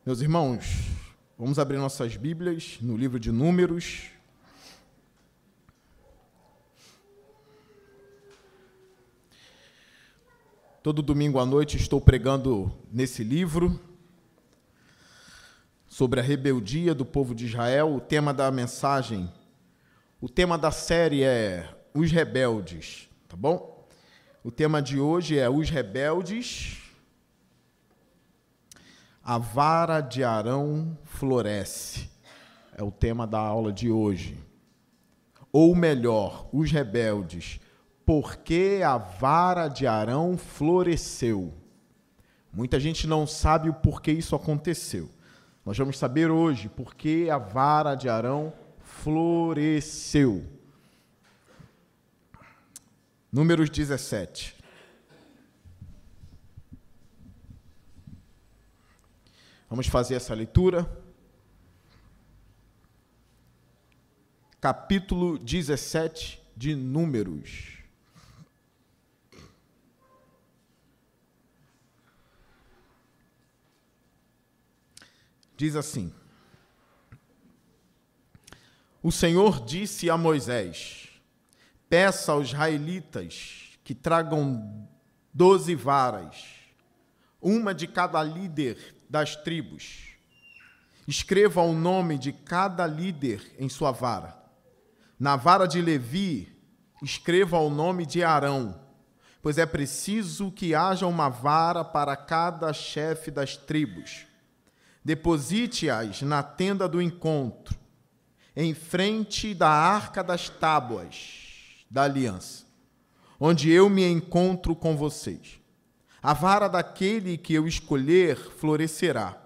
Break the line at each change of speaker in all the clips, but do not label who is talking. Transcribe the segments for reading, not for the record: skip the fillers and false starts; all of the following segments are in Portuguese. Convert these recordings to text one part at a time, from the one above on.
Meus irmãos, vamos abrir nossas Bíblias no livro de Números. Todo domingo à noite estou pregando nesse livro sobre a rebeldia do povo de Israel. O tema da mensagem, o tema da série é Os Rebeldes, tá bom? O tema de hoje é Os Rebeldes. A vara de Arão floresce. É o tema da aula de hoje. Ou melhor, os rebeldes. Porque a vara de Arão floresceu. Muita gente não sabe o porquê isso aconteceu. Nós vamos saber hoje porque a vara de Arão floresceu. Números 17. Vamos fazer essa leitura. Capítulo 17 de Números. Diz assim: O Senhor disse a Moisés: peça aos israelitas que tragam 12 varas, uma de cada líder das tribos. Escreva o nome de cada líder em sua vara. Na vara de Levi, escreva o nome de Arão, pois é preciso que haja uma vara para cada chefe das tribos. Deposite-as na tenda do encontro, em frente da arca das tábuas da aliança, onde eu me encontro com vocês. A vara daquele que eu escolher florescerá,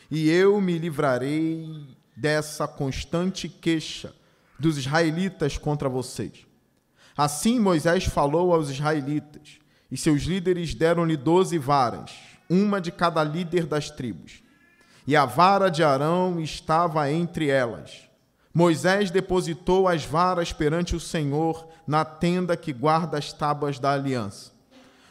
e eu me livrarei dessa constante queixa dos israelitas contra vocês. Assim Moisés falou aos israelitas, e seus líderes deram-lhe 12 varas, uma de cada líder das tribos. E a vara de Arão estava entre elas. Moisés depositou as varas perante o Senhor na tenda que guarda as tábuas da aliança.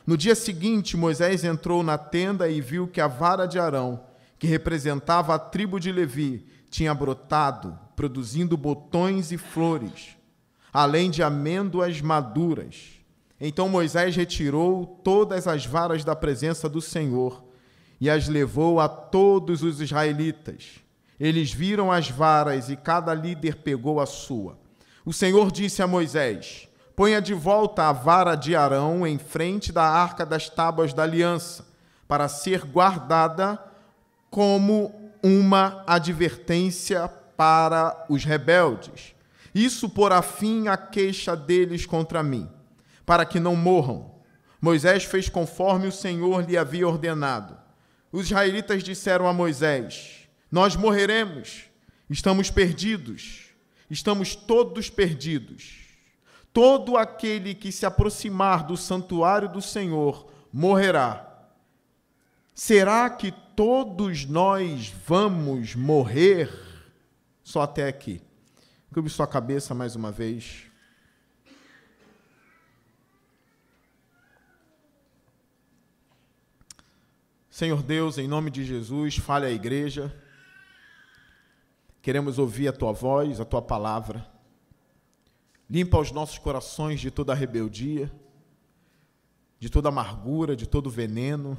No dia seguinte, Moisés entrou na tenda e viu que a vara de Arão, que representava a tribo de Levi, tinha brotado, produzindo botões e flores, além de amêndoas maduras. Então Moisés retirou todas as varas da presença do Senhor e as levou a todos os israelitas. Eles viram as varas e cada líder pegou a sua. O Senhor disse a Moisés: ponha de volta a vara de Arão em frente da arca das tábuas da aliança, para ser guardada como uma advertência para os rebeldes. Isso porá fim à queixa deles contra mim, para que não morram. Moisés fez conforme o Senhor lhe havia ordenado. Os israelitas disseram a Moisés: nós morreremos, estamos perdidos, estamos todos perdidos. Todo aquele que se aproximar do santuário do Senhor morrerá. Será que todos nós vamos morrer? Só até aqui. Curve sua cabeça mais uma vez. Senhor Deus, em nome de Jesus, fale à igreja. Queremos ouvir a Tua voz, a Tua palavra. Limpa os nossos corações de toda a rebeldia, de toda amargura, de todo veneno.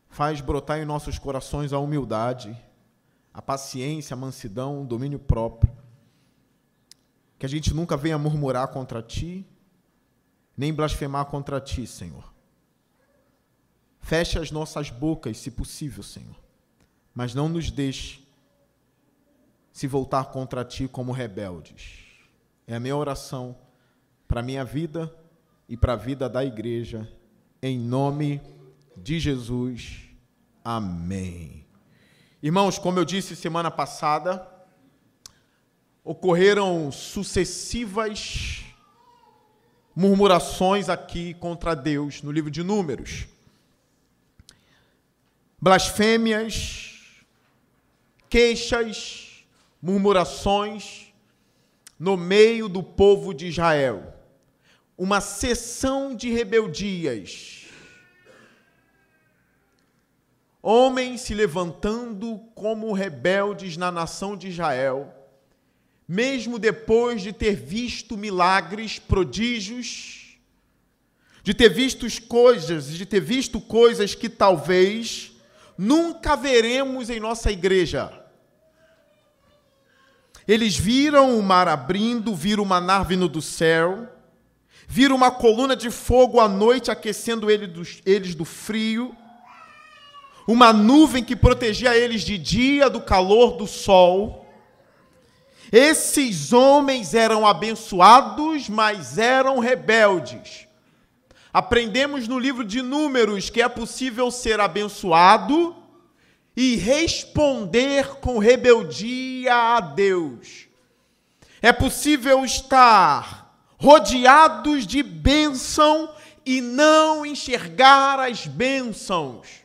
Faz brotar em nossos corações a humildade, a paciência, a mansidão, o domínio próprio. Que a gente nunca venha murmurar contra Ti, nem blasfemar contra Ti, Senhor. Feche as nossas bocas, se possível, Senhor, mas não nos deixe se voltar contra Ti como rebeldes. É a minha oração para a minha vida e para a vida da igreja, em nome de Jesus. Amém. Irmãos, como eu disse semana passada, ocorreram sucessivas murmurações aqui contra Deus no livro de Números. Blasfêmias, queixas, murmurações no meio do povo de Israel uma seção de rebeldias. Homens se levantando como rebeldes na nação de Israel, mesmo depois de ter visto milagres, prodígios, de ter visto coisas que talvez nunca veremos em nossa igreja. Eles viram o mar abrindo, viram o maná vindo do céu, viram uma coluna de fogo à noite aquecendo eles do frio, uma nuvem que protegia eles de dia do calor do sol. Esses homens eram abençoados, mas eram rebeldes. Aprendemos no livro de Números que é possível ser abençoado e responder com rebeldia a Deus. É possível estar rodeados de bênção e não enxergar as bênçãos.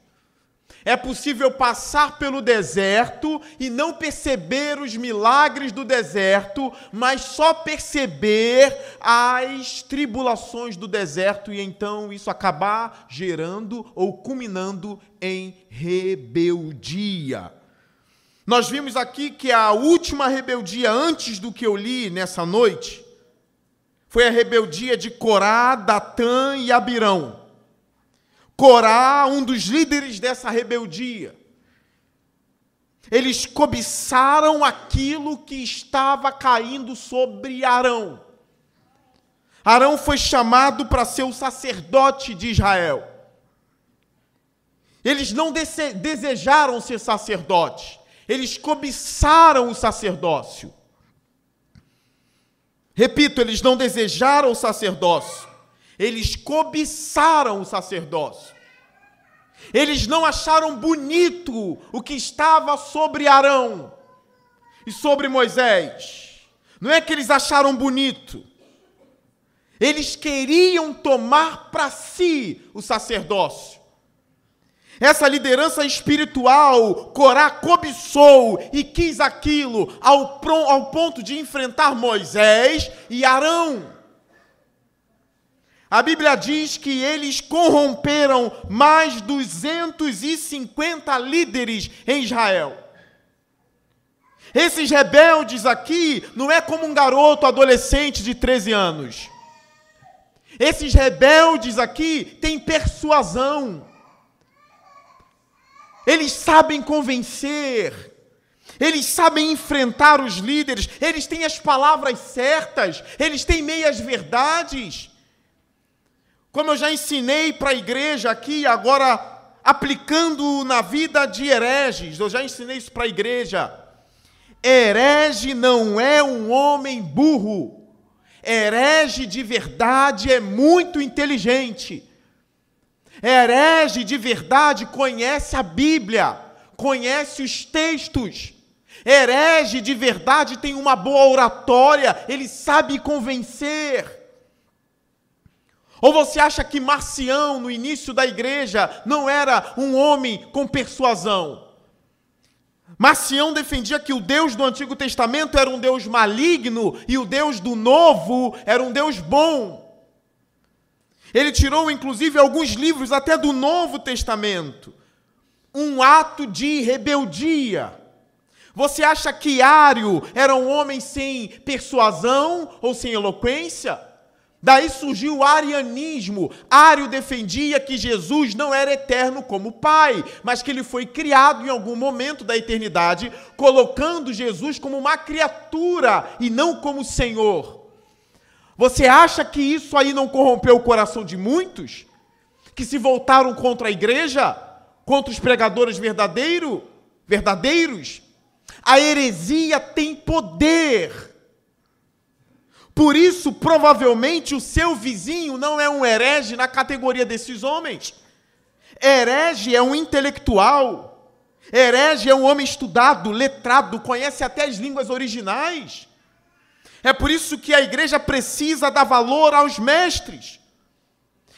É possível passar pelo deserto e não perceber os milagres do deserto, mas só perceber as tribulações do deserto e então isso acabar gerando ou culminando em rebeldia. Nós vimos aqui que a última rebeldia antes do que eu li nessa noite foi a rebeldia de Corá, Datã e Abirão. Corá, um dos líderes dessa rebeldia. Eles cobiçaram aquilo que estava caindo sobre Arão. Arão foi chamado para ser o sacerdote de Israel. Eles não desejaram ser sacerdotes. Eles cobiçaram o sacerdócio. Repito, eles não desejaram o sacerdócio. Eles cobiçaram o sacerdócio. Eles não acharam bonito o que estava sobre Arão e sobre Moisés. Não é que eles acharam bonito. Eles queriam tomar para si o sacerdócio. Essa liderança espiritual, Corá cobiçou e quis aquilo ao ponto de enfrentar Moisés e Arão. A Bíblia diz que eles corromperam mais 250 líderes em Israel. Esses rebeldes aqui não é como um garoto adolescente de 13 anos. Esses rebeldes aqui têm persuasão. Eles sabem convencer. Eles sabem enfrentar os líderes. Eles têm as palavras certas. Eles têm meias verdades. Como eu já ensinei para a igreja aqui, agora aplicando na vida de hereges, eu já ensinei isso para a igreja. Herege não é um homem burro. Herege de verdade é muito inteligente. Herege de verdade conhece a Bíblia, conhece os textos. Herege de verdade tem uma boa oratória, ele sabe convencer. Ou você acha que Marcião, no início da igreja, não era um homem com persuasão? Marcião defendia que o Deus do Antigo Testamento era um Deus maligno e o Deus do Novo era um Deus bom. Ele tirou, inclusive, alguns livros até do Novo Testamento. Um ato de rebeldia. Você acha que Ário era um homem sem persuasão ou sem eloquência? Daí surgiu o arianismo. Ário defendia que Jesus não era eterno como Pai, mas que ele foi criado em algum momento da eternidade, colocando Jesus como uma criatura e não como Senhor. Você acha que isso aí não corrompeu o coração de muitos? Que se voltaram contra a igreja? Contra os pregadores verdadeiros? A heresia tem poder. Por isso, provavelmente, o seu vizinho não é um herege na categoria desses homens. Herege é um intelectual. Herege é um homem estudado, letrado, conhece até as línguas originais. É por isso que a igreja precisa dar valor aos mestres.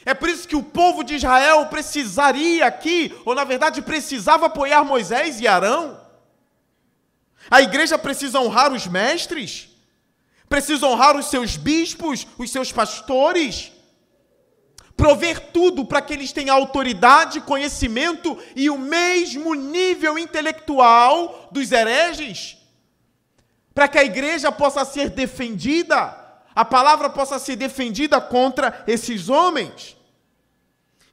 É por isso que o povo de Israel precisaria aqui, ou na verdade precisava apoiar Moisés e Arão. A igreja precisa honrar os mestres. precisa honrar os seus bispos, os seus pastores, prover tudo para que eles tenham autoridade, conhecimento e o mesmo nível intelectual dos hereges, para que a igreja possa ser defendida, a palavra possa ser defendida contra esses homens.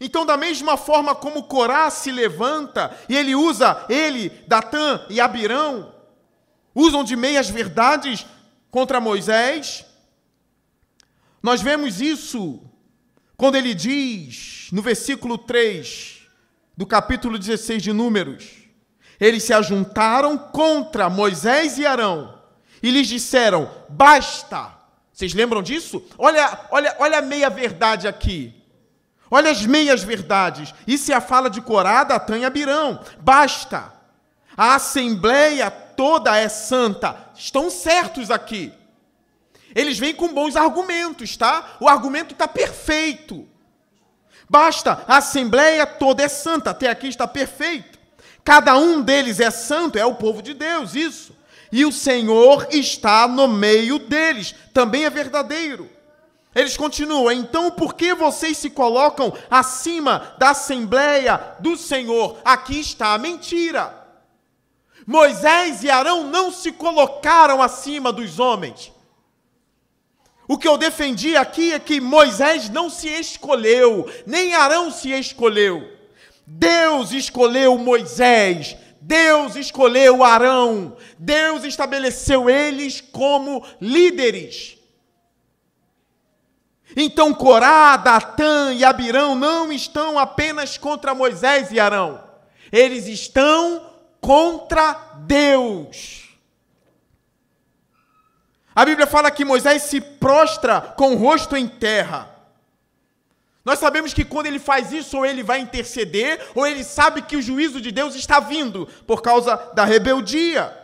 Então, da mesma forma como Corá se levanta, e ele, Datã e Abirão, usam de meias verdades contra Moisés, nós vemos isso quando ele diz, no versículo 3 do capítulo 16 de Números, eles se ajuntaram contra Moisés e Arão e lhes disseram, basta. Vocês lembram disso? Olha a meia-verdade aqui. Olha as meias-verdades. Isso é a fala de Corá, Datã e Abirão. Basta. A assembleia toda é santa. Estão certos aqui. Eles vêm com bons argumentos, tá? O argumento está perfeito. Basta, a assembleia toda é santa. Até aqui está perfeito. Cada um deles é santo, é o povo de Deus, isso. E o Senhor está no meio deles. Também é verdadeiro. Eles continuam, então por que vocês se colocam acima da assembleia do Senhor? Aqui está a mentira. Moisés e Arão não se colocaram acima dos homens. O que eu defendi aqui é que Moisés não se escolheu, nem Arão se escolheu. Deus escolheu Moisés, Deus escolheu Arão, Deus estabeleceu eles como líderes. Então Corá, Datã e Abirão não estão apenas contra Moisés e Arão, eles estão contra Deus. A Bíblia fala que Moisés se prostra com o rosto em terra. Nós sabemos que quando ele faz isso, ou ele vai interceder, ou ele sabe que o juízo de Deus está vindo por causa da rebeldia.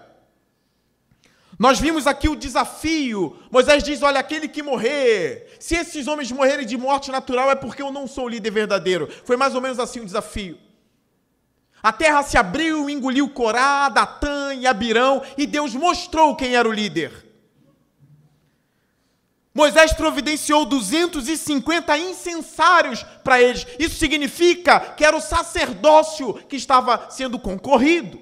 Nós vimos aqui o desafio. Moisés diz, olha, aquele que morrer, se esses homens morrerem de morte natural, é porque eu não sou o líder verdadeiro. Foi mais ou menos assim o desafio. A terra se abriu, engoliu Corá, Datã e Abirão, e Deus mostrou quem era o líder. Moisés providenciou 250 incensários para eles. Isso significa que era o sacerdócio que estava sendo concorrido.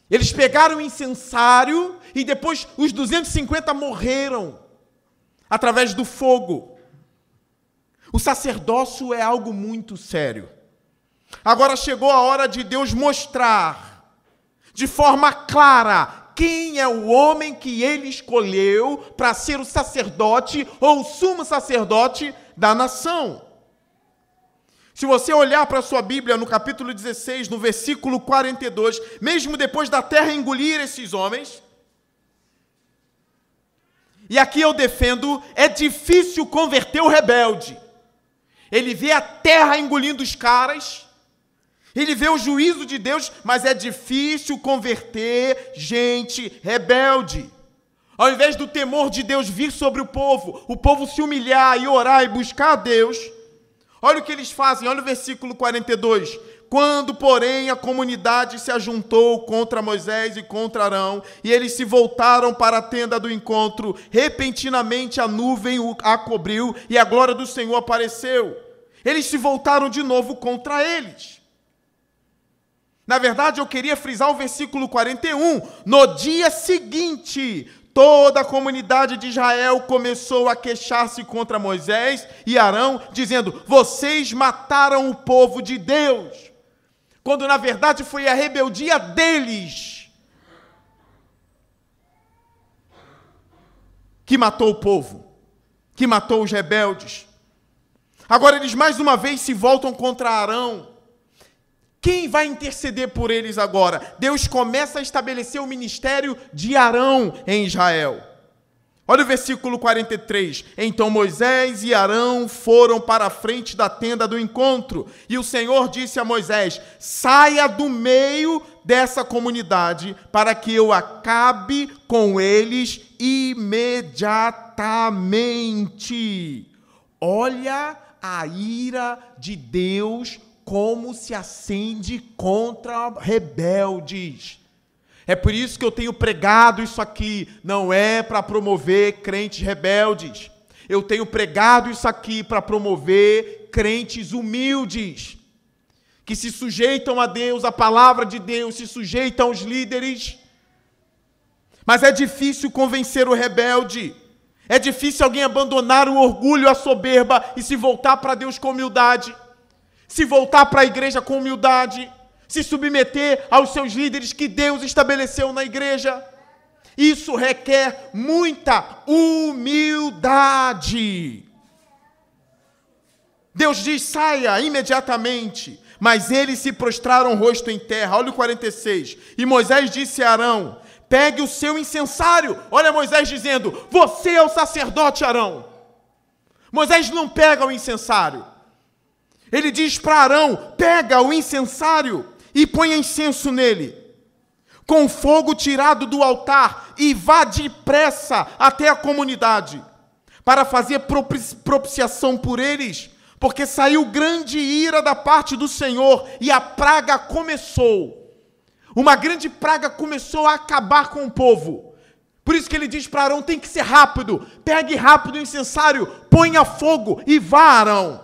Eles pegaram o incensário e depois os 250 morreram através do fogo. O sacerdócio é algo muito sério. Agora chegou a hora de Deus mostrar de forma clara quem é o homem que ele escolheu para ser o sacerdote ou o sumo sacerdote da nação. Se você olhar para a sua Bíblia no capítulo 16, no versículo 42, mesmo depois da terra engolir esses homens, e aqui eu defendo, é difícil converter o rebelde. Ele vê a terra engolindo os caras, ele vê o juízo de Deus, mas é difícil converter gente rebelde. Ao invés do temor de Deus vir sobre o povo se humilhar e orar e buscar a Deus, olha o que eles fazem, olha o versículo 42. Quando, porém, a comunidade se ajuntou contra Moisés e contra Arão, e eles se voltaram para a tenda do encontro, repentinamente a nuvem a cobriu e a glória do Senhor apareceu. Eles se voltaram de novo contra eles. Na verdade, eu queria frisar o versículo 41. No dia seguinte, toda a comunidade de Israel começou a queixar-se contra Moisés e Arão, dizendo, vocês mataram o povo de Deus. Quando, na verdade, foi a rebeldia deles que matou o povo, que matou os rebeldes. Agora, eles mais uma vez se voltam contra Arão. Quem vai interceder por eles agora? Deus começa a estabelecer o ministério de Arão em Israel. Olha o versículo 43. Então Moisés e Arão foram para a frente da tenda do encontro. E o Senhor disse a Moisés, saia do meio dessa comunidade para que eu acabe com eles imediatamente. Olha a ira de Deus como se acende contra rebeldes. É por isso que eu tenho pregado isso aqui. Não é para promover crentes rebeldes. Eu tenho pregado isso aqui para promover crentes humildes, que se sujeitam a Deus, a palavra de Deus, se sujeitam aos líderes. Mas é difícil convencer o rebelde. É difícil alguém abandonar o orgulho, a soberba e se voltar para Deus com humildade. Se voltar para a igreja com humildade. Se submeter aos seus líderes que Deus estabeleceu na igreja. Isso requer muita humildade. Deus diz, saia imediatamente. Mas eles se prostraram rosto em terra. Olha o 46. E Moisés disse a Arão, pegue o seu incensário. Olha Moisés dizendo, você é o sacerdote, Arão. Moisés não pega o incensário. Ele diz para Arão, pega o incensário e põe incenso nele, com fogo tirado do altar, e vá depressa até a comunidade, para fazer propiciação por eles, porque saiu grande ira da parte do Senhor, e a praga começou. Uma grande praga começou a acabar com o povo. Por isso que ele diz para Arão, tem que ser rápido, pegue rápido o incensário, ponha fogo e vá, Arão.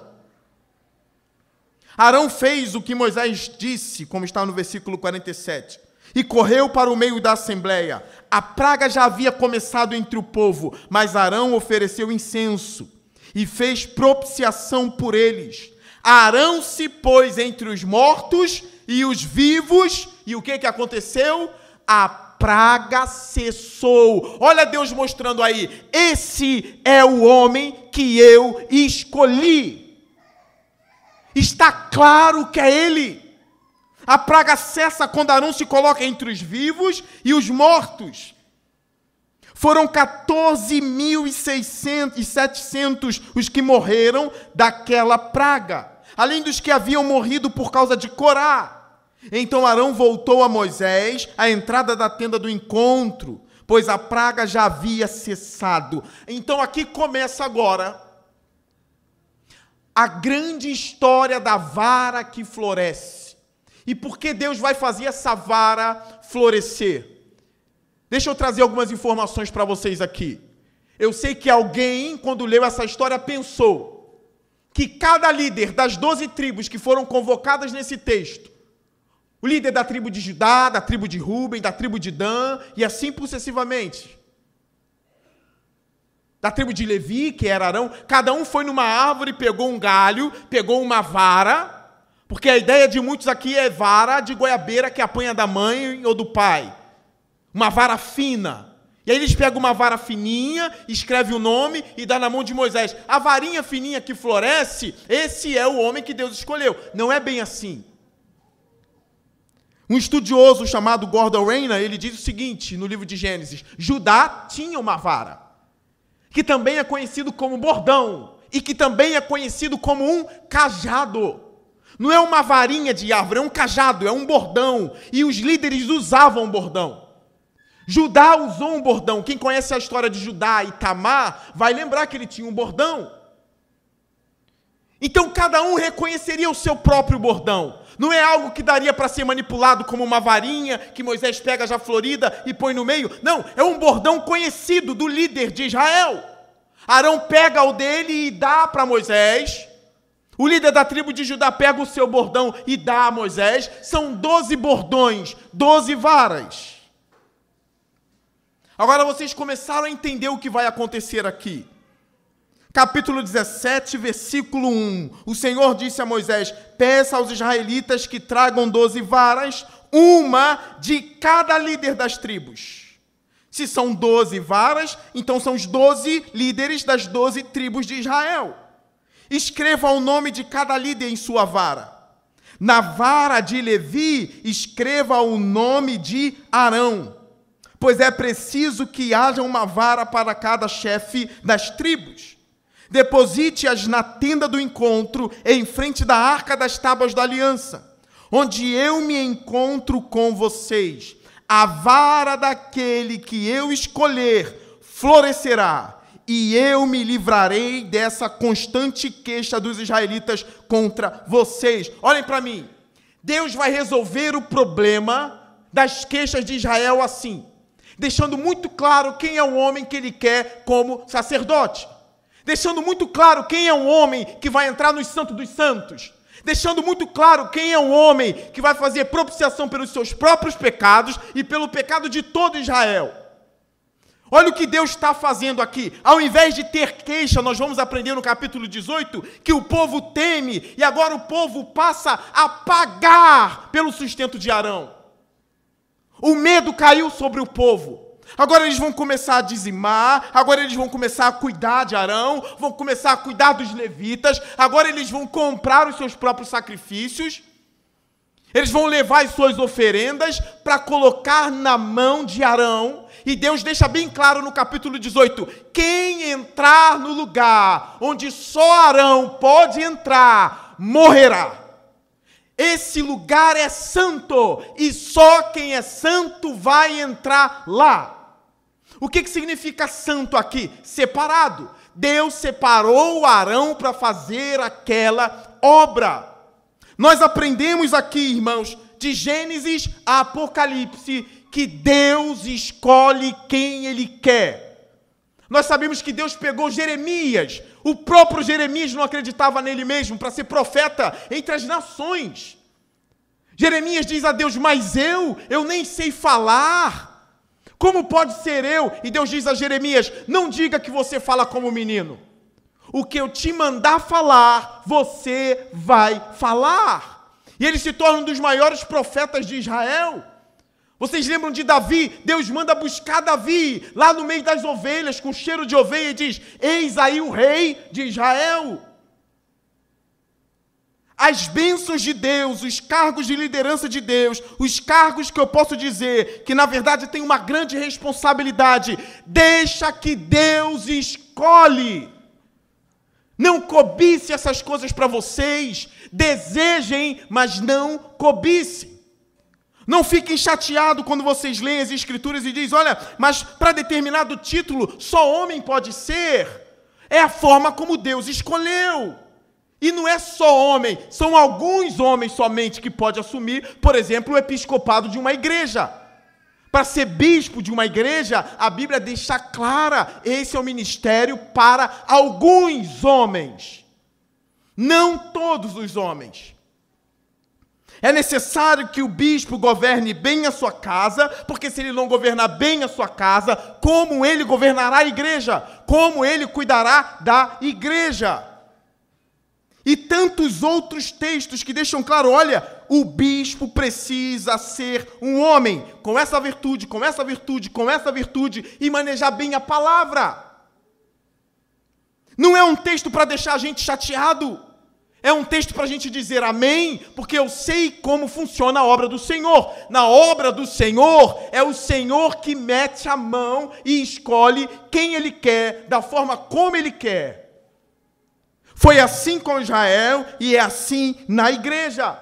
Arão fez o que Moisés disse, como está no versículo 47, e correu para o meio da assembleia. A praga já havia começado entre o povo, mas Arão ofereceu incenso e fez propiciação por eles. Arão se pôs entre os mortos e os vivos, e o que aconteceu? A praga cessou. Olha Deus mostrando aí, esse é o homem que eu escolhi. Está claro que é ele. A praga cessa quando Arão se coloca entre os vivos e os mortos. Foram 14.700 os que morreram daquela praga, além dos que haviam morrido por causa de Corá. Então Arão voltou a Moisés à entrada da tenda do encontro, pois a praga já havia cessado. Então aqui começa agora a grande história da vara que floresce. E por que Deus vai fazer essa vara florescer? Deixa eu trazer algumas informações para vocês aqui. Eu sei que alguém, quando leu essa história, pensou que cada líder das 12 tribos que foram convocadas nesse texto, o líder da tribo de Judá, da tribo de Rúben, da tribo de Dan, e assim sucessivamente, da tribo de Levi, que era Arão, cada um foi numa árvore, pegou um galho, pegou uma vara, porque a ideia de muitos aqui é vara de goiabeira que apanha da mãe ou do pai. Uma vara fina. E aí eles pegam uma vara fininha, escreve o nome e dá na mão de Moisés. A varinha fininha que floresce, esse é o homem que Deus escolheu. Não é bem assim. Um estudioso chamado Gordon Reina, ele diz o seguinte no livro de Gênesis: Judá tinha uma vara, que também é conhecido como bordão, e que também é conhecido como um cajado. Não é uma varinha de árvore, é um cajado, é um bordão. E os líderes usavam bordão. Judá usou um bordão. Quem conhece a história de Judá e Tamar vai lembrar que ele tinha um bordão. Então cada um reconheceria o seu próprio bordão. Não é algo que daria para ser manipulado como uma varinha que Moisés pega já florida e põe no meio. Não, é um bordão conhecido do líder de Israel. Arão pega o dele e dá para Moisés. O líder da tribo de Judá pega o seu bordão e dá a Moisés. São 12 bordões, 12 varas. Agora vocês começaram a entender o que vai acontecer aqui. Capítulo 17, versículo 1. O Senhor disse a Moisés: peça aos israelitas que tragam 12 varas, uma de cada líder das tribos. Se são 12 varas, então são os 12 líderes das 12 tribos de Israel. Escreva o nome de cada líder em sua vara. Na vara de Levi, escreva o nome de Arão, pois é preciso que haja uma vara para cada chefe das tribos. Deposite-as na tenda do encontro, em frente da arca das tábuas da aliança, onde eu me encontro com vocês. A vara daquele que eu escolher florescerá, e eu me livrarei dessa constante queixa dos israelitas contra vocês. Olhem para mim. Deus vai resolver o problema das queixas de Israel assim, deixando muito claro quem é o homem que ele quer como sacerdote, deixando muito claro quem é o homem que vai entrar no Santo dos Santos, deixando muito claro quem é o homem que vai fazer propiciação pelos seus próprios pecados e pelo pecado de todo Israel. Olha o que Deus está fazendo aqui. Ao invés de ter queixa, nós vamos aprender no capítulo 18 que o povo teme e agora o povo passa a pagar pelo sustento de Arão. O medo caiu sobre o povo. Agora eles vão começar a dizimar, agora eles vão começar a cuidar de Arão, vão começar a cuidar dos levitas, agora eles vão comprar os seus próprios sacrifícios, eles vão levar as suas oferendas para colocar na mão de Arão, e Deus deixa bem claro no capítulo 18, quem entrar no lugar onde só Arão pode entrar, morrerá. Esse lugar é santo, e só quem é santo vai entrar lá. O que significa santo aqui? Separado. Deus separou Arão para fazer aquela obra. Nós aprendemos aqui, irmãos, de Gênesis a Apocalipse, que Deus escolhe quem Ele quer. Nós sabemos que Deus pegou Jeremias, o próprio Jeremias não acreditava nele mesmo, para ser profeta entre as nações. Jeremias diz a Deus, mas eu nem sei falar. Como pode ser eu? E Deus diz a Jeremias, não diga que você fala como menino. O que eu te mandar falar, você vai falar. E ele se torna um dos maiores profetas de Israel. Vocês lembram de Davi? Deus manda buscar Davi, lá no meio das ovelhas, com cheiro de ovelha, e diz, eis aí o rei de Israel. As bênçãos de Deus, os cargos de liderança de Deus, os cargos que eu posso dizer que na verdade tem uma grande responsabilidade, deixa que Deus escolhe. Não cobice essas coisas para vocês, desejem, mas não cobice. Não fiquem chateados quando vocês leem as Escrituras e dizem, olha, mas para determinado título só homem pode ser. É a forma como Deus escolheu. E não é só homem, são alguns homens somente que pode assumir, por exemplo, o episcopado de uma igreja. Para ser bispo de uma igreja, a Bíblia deixa clara, esse é o ministério para alguns homens, não todos os homens. É necessário que o bispo governe bem a sua casa, porque se ele não governar bem a sua casa, como ele governará a igreja? Como ele cuidará da igreja? E tantos outros textos que deixam claro, olha, o bispo precisa ser um homem com essa virtude, com essa virtude, com essa virtude e manejar bem a palavra. Não é um texto para deixar a gente chateado, é um texto para a gente dizer amém, porque eu sei como funciona a obra do Senhor. Na obra do Senhor, é o Senhor que mete a mão e escolhe quem Ele quer, da forma como Ele quer. Foi assim com Israel e é assim na igreja.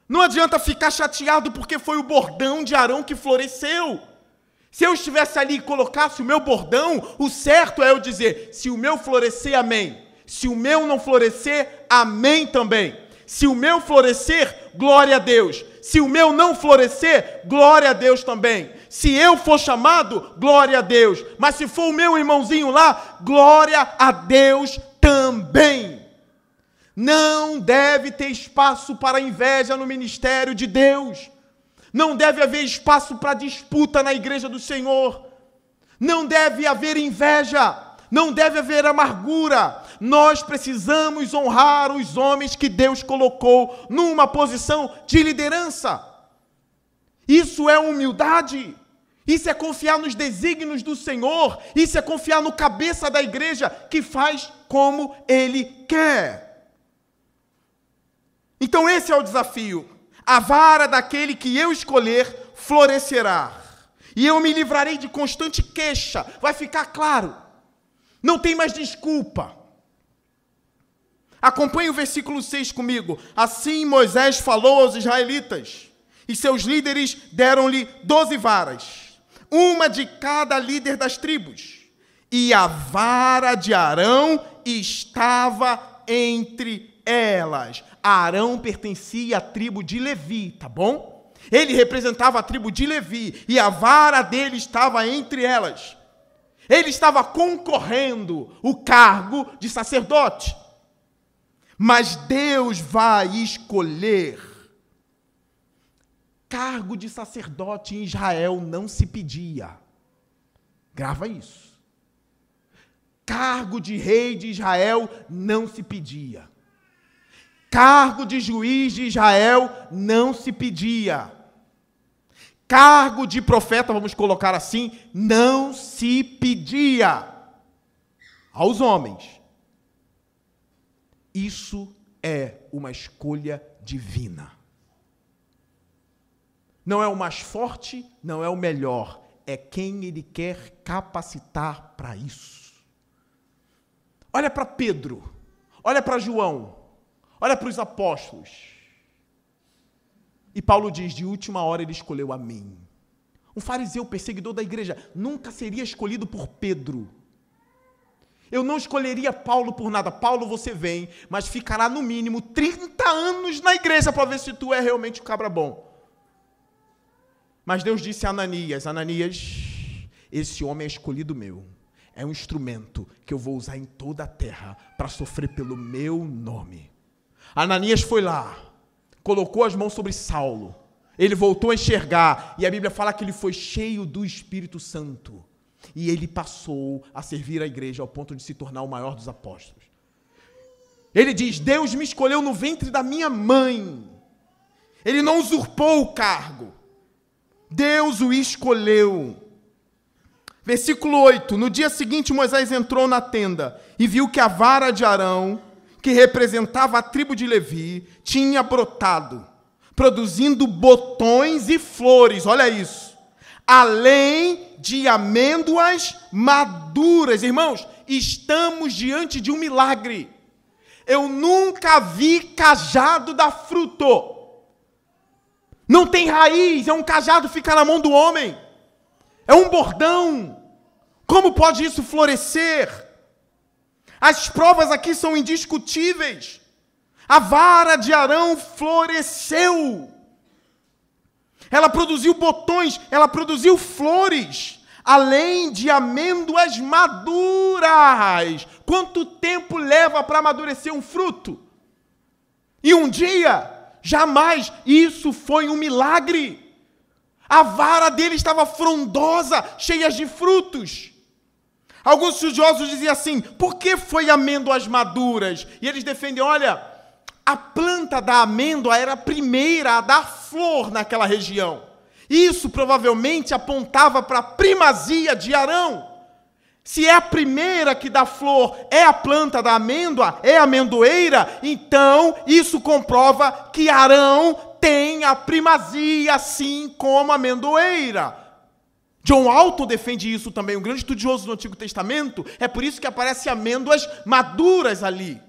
Não adianta ficar chateado porque foi o bordão de Arão que floresceu. Se eu estivesse ali e colocasse o meu bordão, o certo é eu dizer, se o meu florescer, amém. Se o meu não florescer, amém também. Se o meu florescer, glória a Deus. Se o meu não florescer, glória a Deus também. Se eu for chamado, glória a Deus. Mas se for o meu irmãozinho lá, glória a Deus também. Não deve ter espaço para inveja no ministério de Deus. Não deve haver espaço para disputa na igreja do Senhor. Não deve haver inveja. Não deve haver amargura. Nós precisamos honrar os homens que Deus colocou numa posição de liderança. Isso é humildade. Isso é confiar nos desígnios do Senhor. Isso é confiar no cabeça da igreja que faz como Ele quer. Então esse é o desafio. A vara daquele que eu escolher florescerá. E eu me livrarei de constante queixa. Vai ficar claro. Não tem mais desculpa. Acompanhe o versículo 6 comigo. Assim Moisés falou aos israelitas, e seus líderes deram-lhe 12 varas, uma de cada líder das tribos. E a vara de Arão estava entre elas. Arão pertencia à tribo de Levi, tá bom? Ele representava a tribo de Levi, e a vara dele estava entre elas. Ele estava concorrendo o cargo de sacerdote. Mas Deus vai escolher. Cargo de sacerdote em Israel não se pedia. Grava isso. Cargo de rei de Israel não se pedia. Cargo de juiz de Israel não se pedia. Cargo de profeta, vamos colocar assim, não se pedia aos homens. Isso é uma escolha divina. Não é o mais forte, não é o melhor, é quem ele quer capacitar para isso. Olha para Pedro, olha para João, olha para os apóstolos. E Paulo diz, de última hora ele escolheu a mim. Um fariseu perseguidor da igreja nunca seria escolhido por Pedro. Eu não escolheria Paulo por nada. Paulo, você vem, mas ficará no mínimo 30 anos na igreja para ver se tu é realmente o cabra bom. Mas Deus disse a Ananias, Ananias, esse homem é escolhido meu. É um instrumento que eu vou usar em toda a terra para sofrer pelo meu nome. Ananias foi lá, colocou as mãos sobre Saulo. Ele voltou a enxergar e a Bíblia fala que ele foi cheio do Espírito Santo. E ele passou a servir a igreja ao ponto de se tornar o maior dos apóstolos. Ele diz, Deus me escolheu no ventre da minha mãe. Ele não usurpou o cargo. Deus o escolheu. Versículo 8. No dia seguinte, Moisés entrou na tenda e viu que a vara de Arão, que representava a tribo de Levi, tinha brotado, produzindo botões e flores. Olha isso. Além de amêndoas maduras. Irmãos, estamos diante de um milagre. Eu nunca vi cajado dar fruto. Não tem raiz, é um cajado, fica na mão do homem. É um bordão. Como pode isso florescer? As provas aqui são indiscutíveis. A vara de Arão floresceu. Ela produziu botões, ela produziu flores, além de amêndoas maduras. Quanto tempo leva para amadurecer um fruto? E um dia, jamais, isso foi um milagre. A vara dele estava frondosa, cheia de frutos. Alguns estudiosos diziam assim, por que foi amêndoas maduras? E eles defendem, olha, a planta da amêndoa era a primeira a dar flor naquela região. Isso provavelmente apontava para a primazia de Arão. Se é a primeira que dá flor, é a planta da amêndoa, é a amendoeira, então isso comprova que Arão tem a primazia, assim como a amendoeira. John Alton defende isso também, um grande estudioso do Antigo Testamento. É por isso que aparecem amêndoas maduras ali.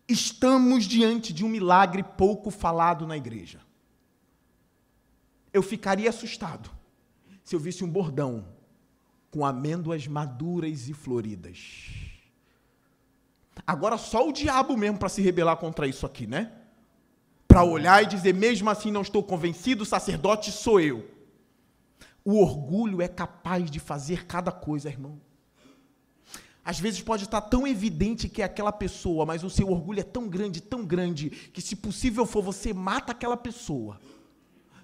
Estamos diante de um milagre pouco falado na igreja. Eu ficaria assustado se eu visse um bordão com amêndoas maduras e floridas. Agora só o diabo mesmo para se rebelar contra isso aqui, né? Para olhar e dizer, mesmo assim não estou convencido, o sacerdote sou eu. O orgulho é capaz de fazer cada coisa, irmão. Às vezes pode estar tão evidente que é aquela pessoa, mas o seu orgulho é tão grande, que se possível for, você mata aquela pessoa,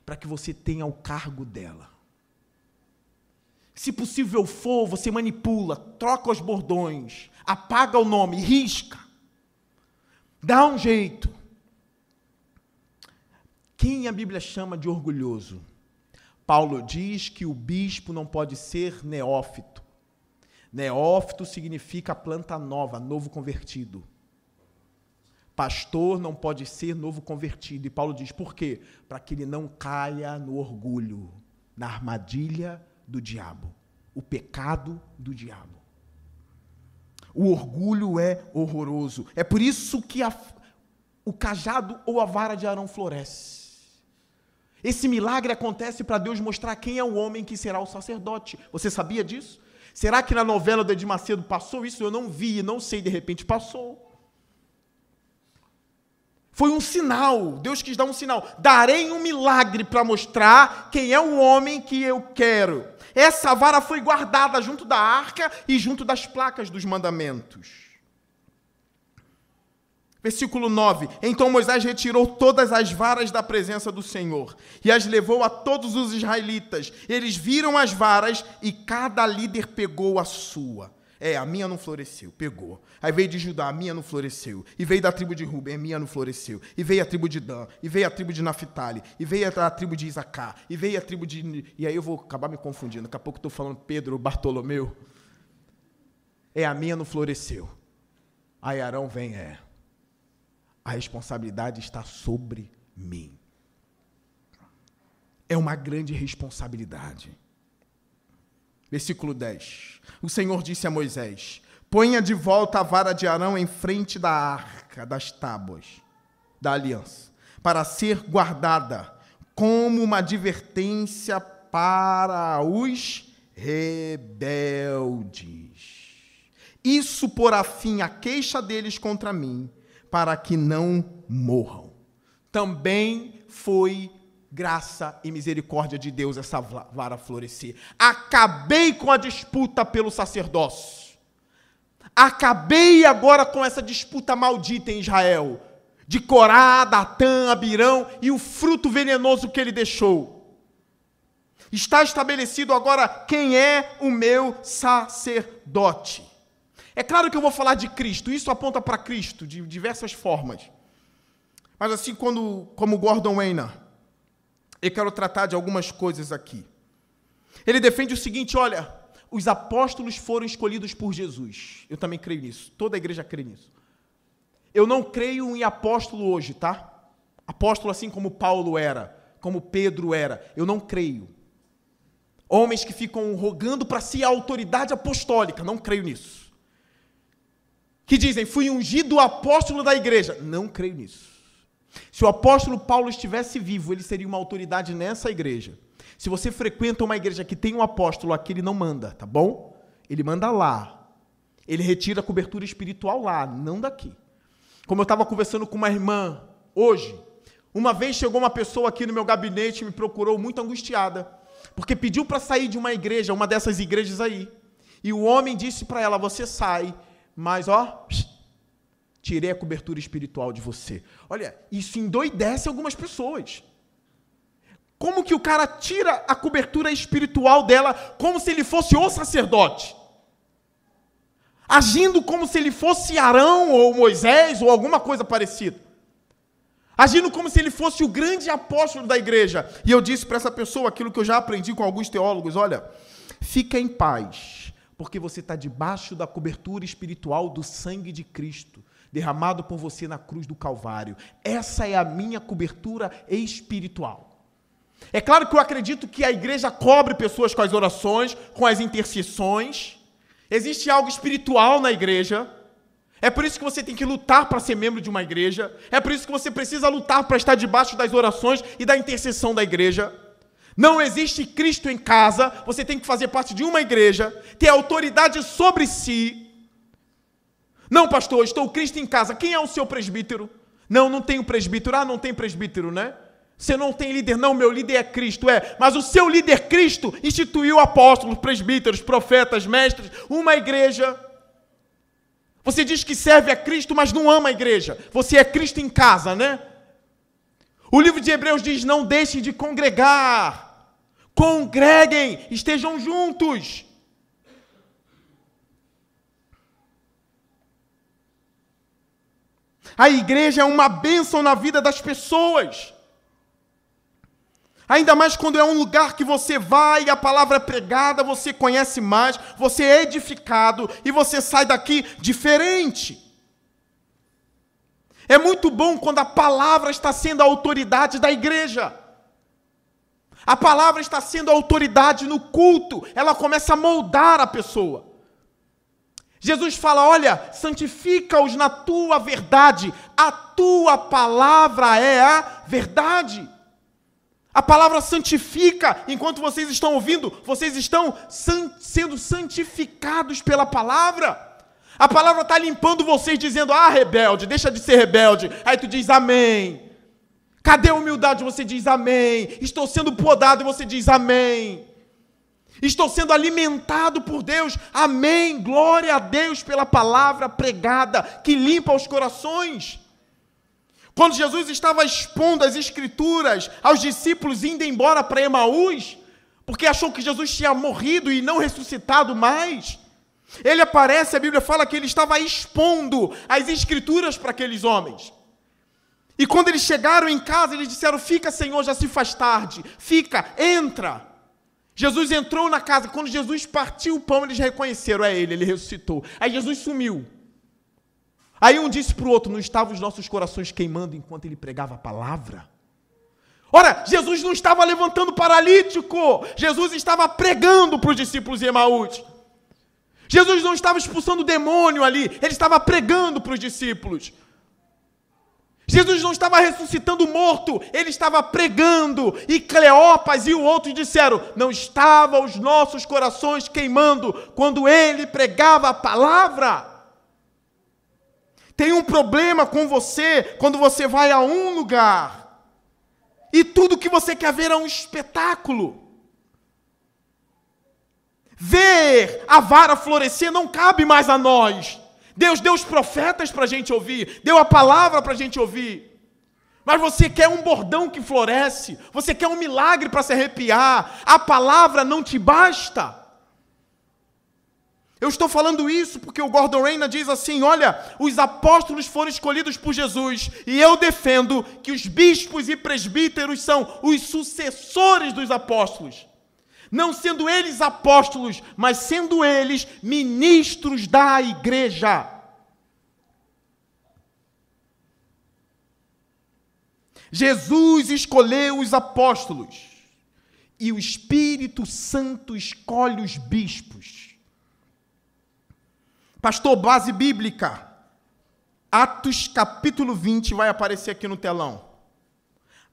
para que você tenha o cargo dela. Se possível for, você manipula, troca os bordões, apaga o nome, risca. Dá um jeito. Quem a Bíblia chama de orgulhoso? Paulo diz que o bispo não pode ser neófito. Neófito significa planta nova, novo convertido. Pastor não pode ser novo convertido. E Paulo diz, por quê? Para que ele não caia no orgulho, na armadilha do diabo, o pecado do diabo. O orgulho é horroroso. É por isso que o cajado ou a vara de Arão floresce. Esse milagre acontece para Deus mostrar quem é o homem que será o sacerdote. Você sabia disso? Será que na novela do Edir Macedo passou isso? Eu não vi, não sei, de repente passou. Foi um sinal, Deus quis dar um sinal. Darei um milagre para mostrar quem é o homem que eu quero. Essa vara foi guardada junto da arca e junto das placas dos mandamentos. Versículo 9. Então Moisés retirou todas as varas da presença do Senhor e as levou a todos os israelitas. Eles viram as varas e cada líder pegou a sua. A minha não floresceu, pegou. Aí veio de Judá, a minha não floresceu. E veio da tribo de Ruben, a minha não floresceu. E veio a tribo de Dan, e veio a tribo de Naphtali, e veio a tribo de Isacar, e veio a tribo de... E aí eu vou acabar me confundindo. Daqui a pouco eu estou falando Pedro, Bartolomeu. A minha não floresceu. Aí Arão vem, a responsabilidade está sobre mim. É uma grande responsabilidade. Versículo 10. O Senhor disse a Moisés: ponha de volta a vara de Arão em frente da arca das tábuas da aliança, para ser guardada como uma advertência para os rebeldes. Isso porá fim à queixa deles contra mim, para que não morram. Também foi graça e misericórdia de Deus essa vara florescer. Acabei com a disputa pelo sacerdócio. Acabei agora com essa disputa maldita em Israel, de Corá, Datã, Abirão e o fruto venenoso que ele deixou. Está estabelecido agora quem é o meu sacerdote. É claro que eu vou falar de Cristo, isso aponta para Cristo de diversas formas. Mas assim, como Gordon Wenner, eu quero tratar de algumas coisas aqui. Ele defende o seguinte: olha, os apóstolos foram escolhidos por Jesus. Eu também creio nisso, toda a igreja crê nisso. Eu não creio em apóstolo hoje, tá? Apóstolo assim como Paulo era, como Pedro era, eu não creio. Homens que ficam rogando para si a autoridade apostólica, não creio nisso. Que dizem, fui ungido apóstolo da igreja, não creio nisso. Se o apóstolo Paulo estivesse vivo, ele seria uma autoridade nessa igreja. Se você frequenta uma igreja que tem um apóstolo aqui, ele não manda, tá bom? Ele manda lá. Ele retira a cobertura espiritual lá, não daqui. Como eu estava conversando com uma irmã hoje, uma vez chegou uma pessoa aqui no meu gabinete e me procurou muito angustiada, porque pediu para sair de uma igreja, uma dessas igrejas aí. E o homem disse para ela, você sai, mas tirei a cobertura espiritual de você. Olha, isso endoidece algumas pessoas. Como que o cara tira a cobertura espiritual dela como se ele fosse o sacerdote? Agindo como se ele fosse Arão ou Moisés ou alguma coisa parecida. Agindo como se ele fosse o grande apóstolo da igreja. E eu disse para essa pessoa aquilo que eu já aprendi com alguns teólogos, olha, fica em paz, porque você está debaixo da cobertura espiritual do sangue de Cristo, derramado por você na cruz do Calvário. Essa é a minha cobertura espiritual. É claro que eu acredito que a igreja cobre pessoas com as orações, com as intercessões. Existe algo espiritual na igreja. É por isso que você tem que lutar para ser membro de uma igreja. É por isso que você precisa lutar para estar debaixo das orações e da intercessão da igreja. Não existe Cristo em casa. Você tem que fazer parte de uma igreja, ter autoridade sobre si. Não, pastor, estou Cristo em casa. Quem é o seu presbítero? Não, não tenho presbítero. Não tem presbítero, né? Você não tem líder. Não, meu líder é Cristo. Mas o seu líder Cristo instituiu apóstolos, presbíteros, profetas, mestres, uma igreja. Você diz que serve a Cristo, mas não ama a igreja. Você é Cristo em casa, né? O livro de Hebreus diz, não deixem de congregar. Congreguem, estejam juntos. A igreja é uma bênção na vida das pessoas. Ainda mais quando é um lugar que você vai e a palavra é pregada, você conhece mais, você é edificado e você sai daqui diferente. É muito bom quando a palavra está sendo a autoridade da igreja. A palavra está sendo a autoridade no culto, ela começa a moldar a pessoa. Jesus fala, olha, santifica-os na tua verdade, a tua palavra é a verdade. A palavra santifica, enquanto vocês estão ouvindo, vocês estão sendo santificados pela palavra. A palavra está limpando vocês, dizendo, rebelde, deixa de ser rebelde. Aí tu diz, amém. Cadê a humildade? Você diz, amém. Estou sendo podado, e você diz, amém. Estou sendo alimentado por Deus, amém. Glória a Deus pela palavra pregada, que limpa os corações. Quando Jesus estava expondo as Escrituras aos discípulos indo embora para Emaús, porque achou que Jesus tinha morrido e não ressuscitado mais, ele aparece, a Bíblia fala que ele estava expondo as Escrituras para aqueles homens. E quando eles chegaram em casa, eles disseram, fica, Senhor, já se faz tarde. Fica, entra. Jesus entrou na casa. Quando Jesus partiu o pão, eles reconheceram, ele ressuscitou. Aí Jesus sumiu. Aí um disse para o outro, não estavam os nossos corações queimando enquanto ele pregava a palavra? Ora, Jesus não estava levantando paralítico. Jesus estava pregando para os discípulos de Emaús. Jesus não estava expulsando o demônio ali, ele estava pregando para os discípulos. Jesus não estava ressuscitando o morto, ele estava pregando. E Cleopas e o outro disseram, não estavam os nossos corações queimando quando ele pregava a palavra? Tem um problema com você quando você vai a um lugar e tudo que você quer ver é um espetáculo. Ver a vara florescer não cabe mais a nós. Deus deu os profetas para a gente ouvir, deu a palavra para a gente ouvir. Mas você quer um bordão que floresce, você quer um milagre para se arrepiar, a palavra não te basta. Eu estou falando isso porque o Gordon Reina diz assim, olha, os apóstolos foram escolhidos por Jesus, e eu defendo que os bispos e presbíteros são os sucessores dos apóstolos. Não sendo eles apóstolos, mas sendo eles ministros da igreja. Jesus escolheu os apóstolos e o Espírito Santo escolhe os bispos. Pastor, base bíblica. Atos capítulo 20 vai aparecer aqui no telão.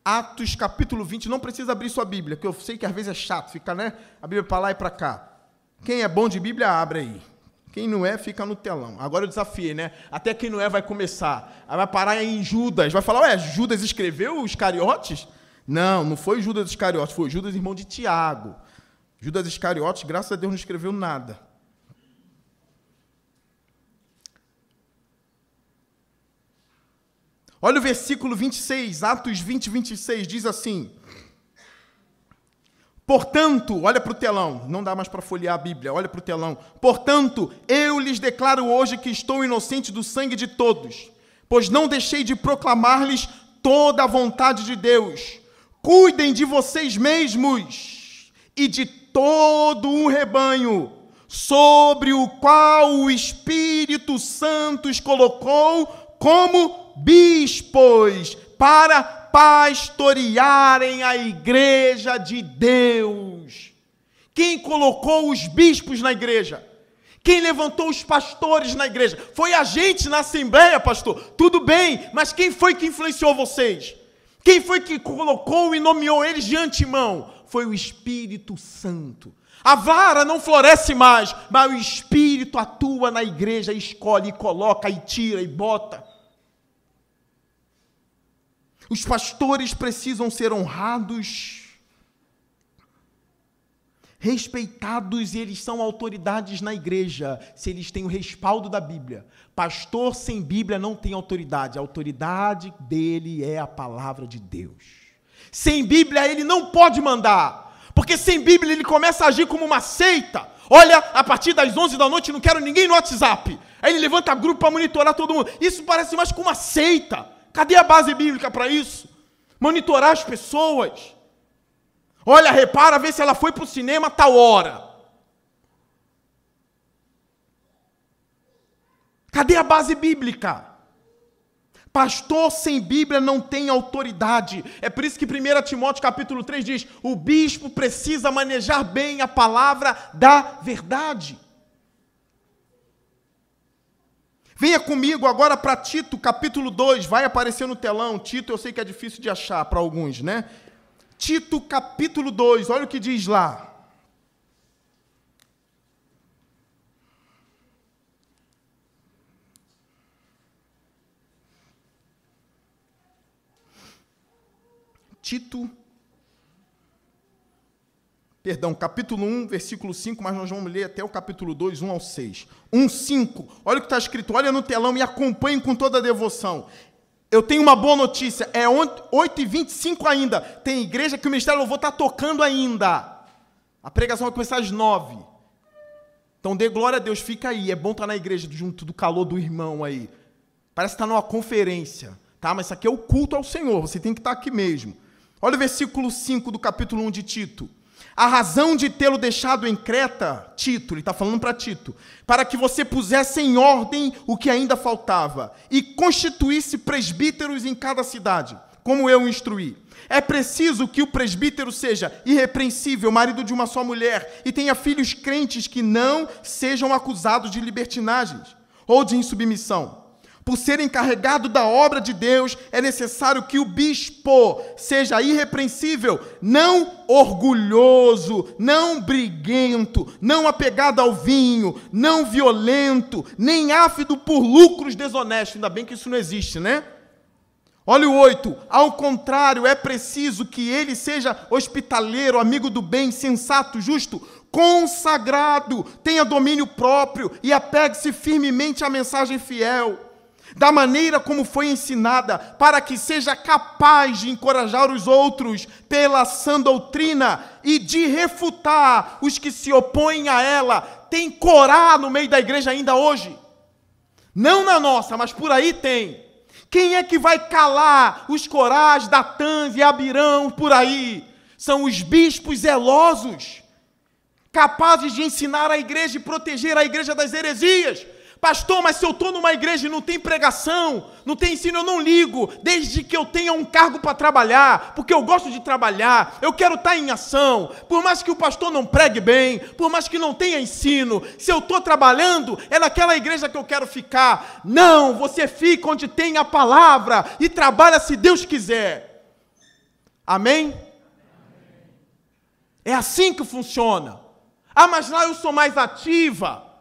Atos capítulo 20, não precisa abrir sua Bíblia, que eu sei que às vezes é chato, fica, né? A Bíblia para lá e para cá. Quem é bom de Bíblia, abre aí. Quem não é, fica no telão. Agora eu desafiei, né? Até quem não é vai começar. Aí vai parar em Judas, vai falar, Judas escreveu os Iscariotes? Não, não foi Judas Iscariotes, foi Judas, irmão de Tiago. Judas Iscariotes, graças a Deus, não escreveu nada. Olha o versículo 26, Atos 20, 26, diz assim, portanto, olha para o telão, não dá mais para folhear a Bíblia, olha para o telão, portanto, eu lhes declaro hoje que estou inocente do sangue de todos, pois não deixei de proclamar-lhes toda a vontade de Deus. Cuidem de vocês mesmos e de todo o rebanho, sobre o qual o Espírito Santo os colocou como bispos, para pastorearem a igreja de Deus. Quem colocou os bispos na igreja? Quem levantou os pastores na igreja? Foi a gente na assembleia, pastor. Tudo bem, mas quem foi que influenciou vocês? Quem foi que colocou e nomeou eles de antemão? Foi o Espírito Santo. A vara não floresce mais, mas o Espírito atua na igreja, escolhe, e coloca, e tira, e bota. Os pastores precisam ser honrados, respeitados, e eles são autoridades na igreja, se eles têm o respaldo da Bíblia. Pastor sem Bíblia não tem autoridade. A autoridade dele é a palavra de Deus. Sem Bíblia ele não pode mandar, porque sem Bíblia ele começa a agir como uma seita. Olha, a partir das 11 da noite não quero ninguém no WhatsApp. Aí ele levanta grupo para monitorar todo mundo. Isso parece mais com uma seita. Cadê a base bíblica para isso? Monitorar as pessoas. Olha, repara, vê se ela foi para o cinema a tal hora. Cadê a base bíblica? Pastor sem Bíblia não tem autoridade. É por isso que 1 Timóteo capítulo 3 diz, o bispo precisa manejar bem a palavra da verdade. Venha comigo agora para Tito, capítulo 2, vai aparecer no telão. Tito, eu sei que é difícil de achar para alguns, né? Tito, capítulo 2, olha o que diz lá. capítulo 1, versículo 5, mas nós vamos ler até o capítulo 2, 1 ao 6. 1, 5. Olha o que está escrito, olha no telão e acompanhem com toda a devoção. Eu tenho uma boa notícia, é 8h25 ainda. Tem igreja que o Ministério do Louvor está tocando ainda. A pregação vai começar às 9. Então dê glória a Deus, fica aí. É bom estar na igreja junto do calor do irmão aí. Parece que está numa conferência, tá? Mas isso aqui é o culto ao Senhor, você tem que estar aqui mesmo. Olha o versículo 5 do capítulo 1 de Tito. A razão de tê-lo deixado em Creta, Tito, ele está falando para Tito, para que você pusesse em ordem o que ainda faltava e constituísse presbíteros em cada cidade, como eu o instruí. É preciso que o presbítero seja irrepreensível, marido de uma só mulher, e tenha filhos crentes que não sejam acusados de libertinagens ou de insubmissão. Por ser encarregado da obra de Deus, é necessário que o bispo seja irrepreensível, não orgulhoso, não briguento, não apegado ao vinho, não violento, nem ávido por lucros desonestos. Ainda bem que isso não existe, né? Olha o 8. Ao contrário, é preciso que ele seja hospitaleiro, amigo do bem, sensato, justo, consagrado, tenha domínio próprio e apegue-se firmemente à mensagem fiel, da maneira como foi ensinada, para que seja capaz de encorajar os outros pela sã doutrina e de refutar os que se opõem a ela. Tem Corá no meio da igreja ainda hoje? Não na nossa, mas por aí tem. Quem é que vai calar os Corás, Datãs e Abirão por aí? São os bispos zelosos, capazes de ensinar a igreja e proteger a igreja das heresias. Pastor, mas se eu estou numa igreja e não tem pregação, não tem ensino, eu não ligo, desde que eu tenha um cargo para trabalhar, porque eu gosto de trabalhar, eu quero estar em ação, por mais que o pastor não pregue bem, por mais que não tenha ensino, se eu estou trabalhando, é naquela igreja que eu quero ficar. Não, você fica onde tem a palavra e trabalha se Deus quiser. Amém? É assim que funciona. Ah, mas lá eu sou mais ativa.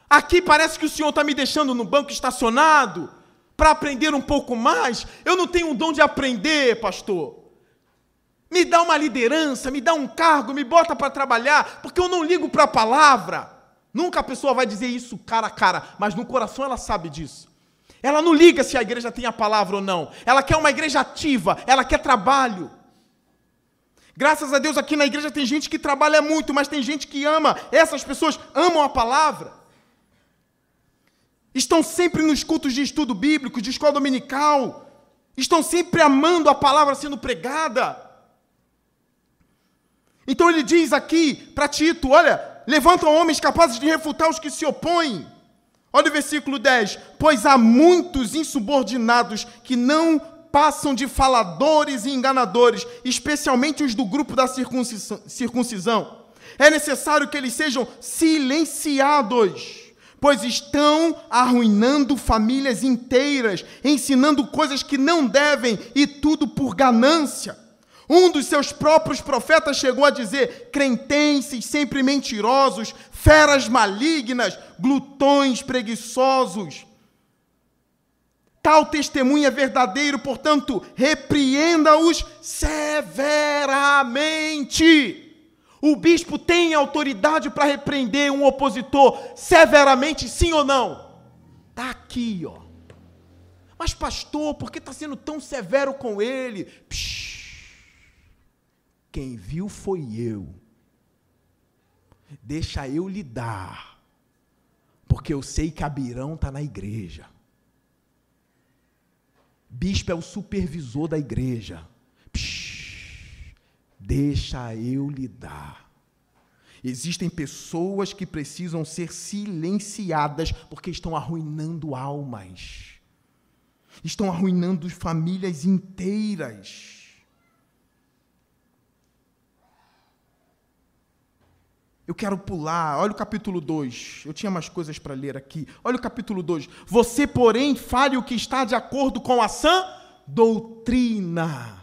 Aqui parece que o Senhor está me deixando no banco estacionado para aprender um pouco mais. Eu não tenho o dom de aprender, pastor. Me dá uma liderança, me dá um cargo, me bota para trabalhar, porque eu não ligo para a palavra. Nunca a pessoa vai dizer isso cara a cara, mas no coração ela sabe disso. Ela não liga se a igreja tem a palavra ou não. Ela quer uma igreja ativa, ela quer trabalho. Graças a Deus aqui na igreja tem gente que trabalha muito, mas tem gente que ama. Essas pessoas amam a palavra. Estão sempre nos cultos de estudo bíblico, de escola dominical. Estão sempre amando a palavra sendo pregada. Então ele diz aqui para Tito, olha, levantam homens capazes de refutar os que se opõem. Olha o versículo 10. Pois há muitos insubordinados que não passam de faladores e enganadores, especialmente os do grupo da circuncisão. É necessário que eles sejam silenciados, pois estão arruinando famílias inteiras, ensinando coisas que não devem, e tudo por ganância. Um dos seus próprios profetas chegou a dizer: crentenses sempre mentirosos, feras malignas, glutões preguiçosos. Tal testemunho é verdadeiro, portanto, repreenda-os severamente. O bispo tem autoridade para repreender um opositor severamente, sim ou não? Está aqui, ó. Mas pastor, por que está sendo tão severo com ele? Quem viu foi eu. Deixa eu lidar, porque eu sei que Abirão está na igreja. Bispo é o supervisor da igreja. Deixa eu lidar. Existem pessoas que precisam ser silenciadas porque estão arruinando almas. Estão arruinando famílias inteiras. Eu quero pular, olha o capítulo 2. Eu tinha mais coisas para ler aqui. Olha o capítulo 2. Você, porém, fale o que está de acordo com a sã doutrina.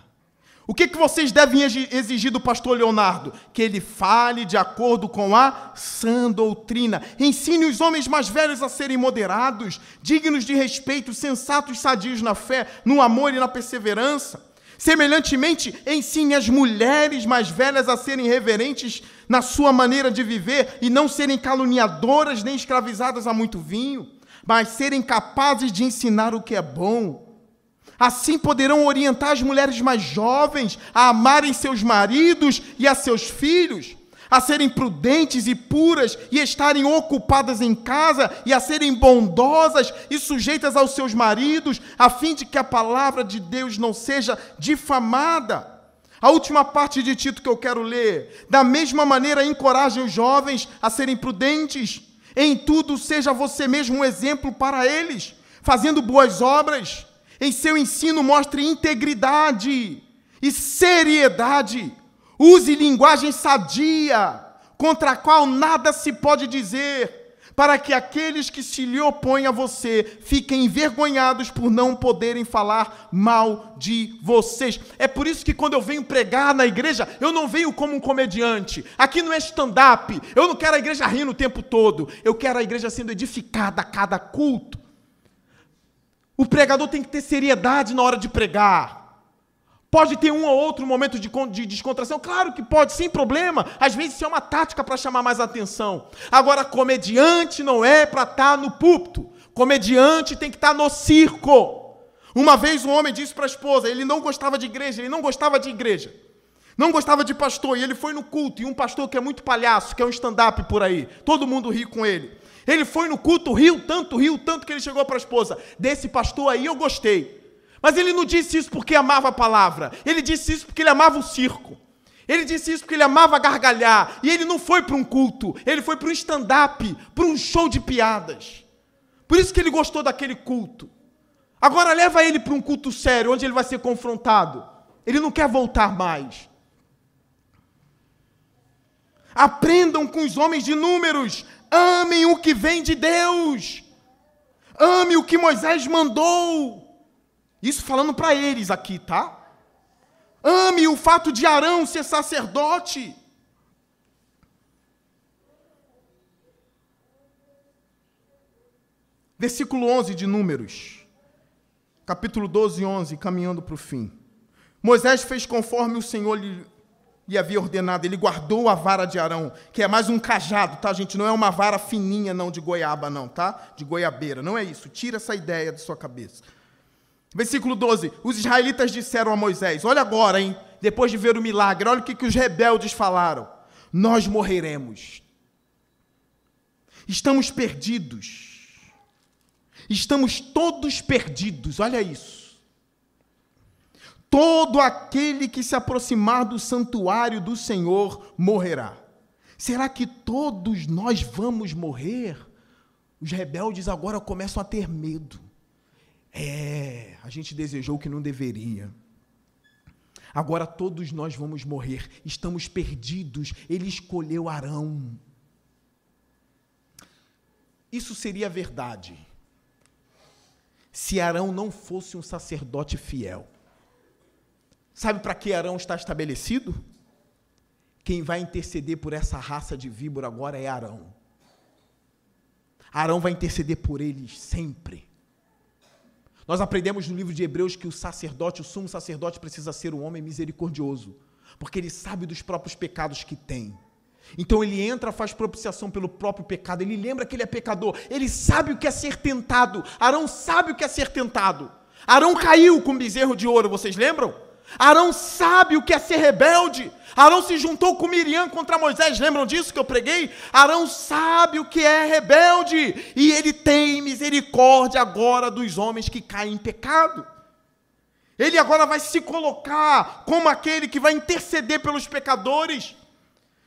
O que vocês devem exigir do pastor Leonardo? Que ele fale de acordo com a sã doutrina. Ensine os homens mais velhos a serem moderados, dignos de respeito, sensatos, sadios na fé, no amor e na perseverança. Semelhantemente, ensine as mulheres mais velhas a serem reverentes na sua maneira de viver e não serem caluniadoras nem escravizadas a muito vinho, mas serem capazes de ensinar o que é bom. Assim poderão orientar as mulheres mais jovens a amarem seus maridos e a seus filhos, a serem prudentes e puras e estarem ocupadas em casa e a serem bondosas e sujeitas aos seus maridos, a fim de que a palavra de Deus não seja difamada. A última parte de Tito que eu quero ler. Da mesma maneira, encorajem os jovens a serem prudentes. Em tudo, seja você mesmo um exemplo para eles, fazendo boas obras. Em seu ensino, mostre integridade e seriedade. Use linguagem sadia, contra a qual nada se pode dizer, para que aqueles que se lhe opõem a você fiquem envergonhados por não poderem falar mal de vocês. É por isso que quando eu venho pregar na igreja, eu não venho como um comediante. Aqui não é stand-up. Eu não quero a igreja rindo o tempo todo. Eu quero a igreja sendo edificada a cada culto. O pregador tem que ter seriedade na hora de pregar. Pode ter um ou outro momento de descontração? Claro que pode, sem problema. Às vezes isso é uma tática para chamar mais atenção. Agora, comediante não é para estar no púlpito. Comediante tem que estar no circo. Uma vez um homem disse para a esposa, ele não gostava de igreja, não gostava de pastor, e ele foi no culto, e um pastor que é muito palhaço, que é um stand-up por aí, todo mundo ri com ele. Ele foi no culto, riu tanto que ele chegou para a esposa, desse pastor aí eu gostei. Mas ele não disse isso porque amava a palavra. Ele disse isso porque ele amava o circo. Ele disse isso porque ele amava gargalhar. E ele não foi para um culto. Ele foi para um stand-up, para um show de piadas. Por isso que ele gostou daquele culto. Agora leva ele para um culto sério, onde ele vai ser confrontado. Ele não quer voltar mais. Aprendam com os homens de números. Amem o que vem de Deus. Ame o que Moisés mandou. Isso falando para eles aqui, tá? Ame o fato de Arão ser sacerdote. Versículo 11 de Números. Capítulo 12 e 11, caminhando para o fim. Moisés fez conforme o Senhor lhe havia ordenado. Ele guardou a vara de Arão, que é mais um cajado, tá, gente? Não é uma vara fininha, não, de goiaba, não, tá? De goiabeira, não é isso. Tira essa ideia de sua cabeça. Versículo 12, os israelitas disseram a Moisés, olha agora, hein, depois de ver o milagre, olha o que os rebeldes falaram, nós morreremos, estamos perdidos, estamos todos perdidos, olha isso, todo aquele que se aproximar do santuário do Senhor morrerá. Será que todos nós vamos morrer? Os rebeldes agora começam a ter medo. A gente desejou o que não deveria. Agora todos nós vamos morrer. Estamos perdidos. Ele escolheu Arão. Isso seria verdade se Arão não fosse um sacerdote fiel. Sabe para que Arão está estabelecido? Quem vai interceder por essa raça de víbora agora é Arão. Arão vai interceder por eles sempre. Nós aprendemos no livro de Hebreus que o sacerdote, o sumo sacerdote, precisa ser um homem misericordioso, porque ele sabe dos próprios pecados que tem. Então ele entra, faz propiciação pelo próprio pecado, ele lembra que ele é pecador, ele sabe o que é ser tentado. Arão sabe o que é ser tentado. Arão caiu com bezerro de ouro, vocês lembram? Arão sabe o que é ser rebelde. Arão se juntou com Miriam contra Moisés, lembram disso que eu preguei? Arão sabe o que é rebelde, e ele tem misericórdia agora dos homens que caem em pecado. Ele agora vai se colocar como aquele que vai interceder pelos pecadores,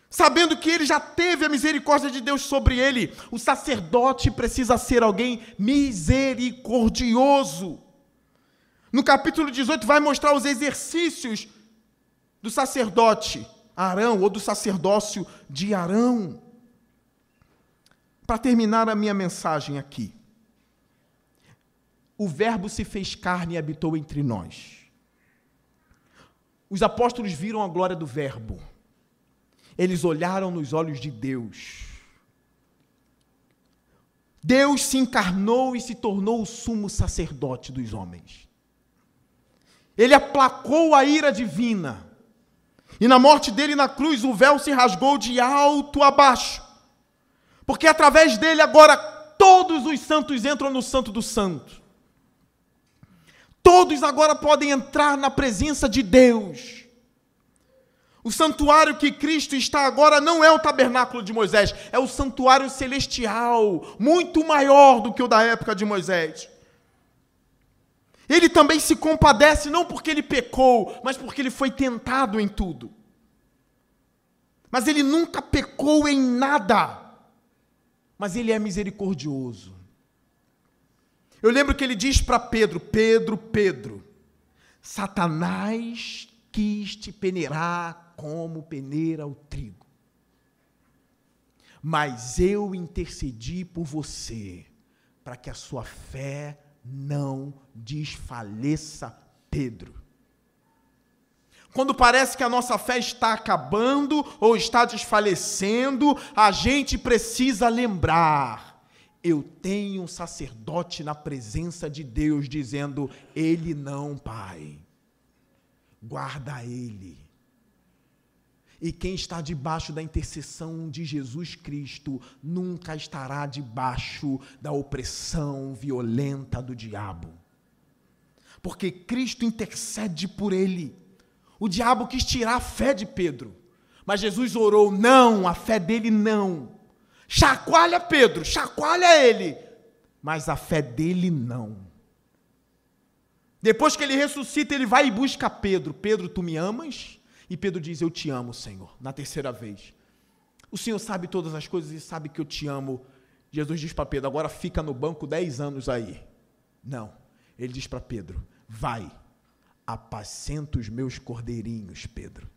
sabendo que ele já teve a misericórdia de Deus sobre ele. O sacerdote precisa ser alguém misericordioso. No capítulo 18 vai mostrar os exercícios do sacerdote Arão, ou do sacerdócio de Arão. Para terminar a minha mensagem aqui, o Verbo se fez carne e habitou entre nós. Os apóstolos viram a glória do Verbo. Eles olharam nos olhos de Deus. Deus se encarnou e se tornou o sumo sacerdote dos homens. Ele aplacou a ira divina. E na morte dele na cruz, o véu se rasgou de alto a baixo. Porque através dele agora todos os santos entram no Santo dos Santos. Todos agora podem entrar na presença de Deus. O santuário que Cristo está agora não é o tabernáculo de Moisés, é o santuário celestial, muito maior do que o da época de Moisés. Ele também se compadece, não porque ele pecou, mas porque ele foi tentado em tudo. Mas ele nunca pecou em nada. Mas ele é misericordioso. Eu lembro que ele diz para Pedro, Pedro, Satanás quis te peneirar como peneira o trigo. Mas eu intercedi por você, para que a sua fé não desfaleça, Pedro. Quando parece que a nossa fé está acabando ou está desfalecendo, a gente precisa lembrar: eu tenho um sacerdote na presença de Deus dizendo: ele não, Pai, guarda ele. E quem está debaixo da intercessão de Jesus Cristo nunca estará debaixo da opressão violenta do diabo. Porque Cristo intercede por ele. O diabo quis tirar a fé de Pedro, mas Jesus orou: não, a fé dele não. Chacoalha Pedro, chacoalha ele, mas a fé dele não. Depois que ele ressuscita, ele vai e busca Pedro. Pedro, tu me amas? E Pedro diz: eu te amo, Senhor, na terceira vez. O Senhor sabe todas as coisas e sabe que eu te amo. Jesus diz para Pedro: agora fica no banco 10 anos aí. Não, ele diz para Pedro: vai, apacenta os meus cordeirinhos, Pedro.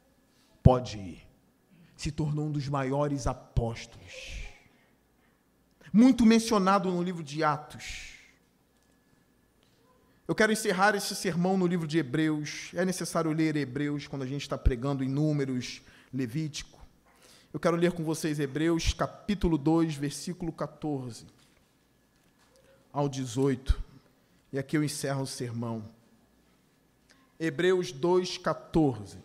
Pode ir. Se tornou um dos maiores apóstolos. Muito mencionado no livro de Atos. Eu quero encerrar esse sermão no livro de Hebreus. É necessário ler Hebreus quando a gente está pregando em Números, Levítico. Eu quero ler com vocês Hebreus, capítulo 2, versículo 14 ao 18. E aqui eu encerro o sermão. Hebreus 2, 14.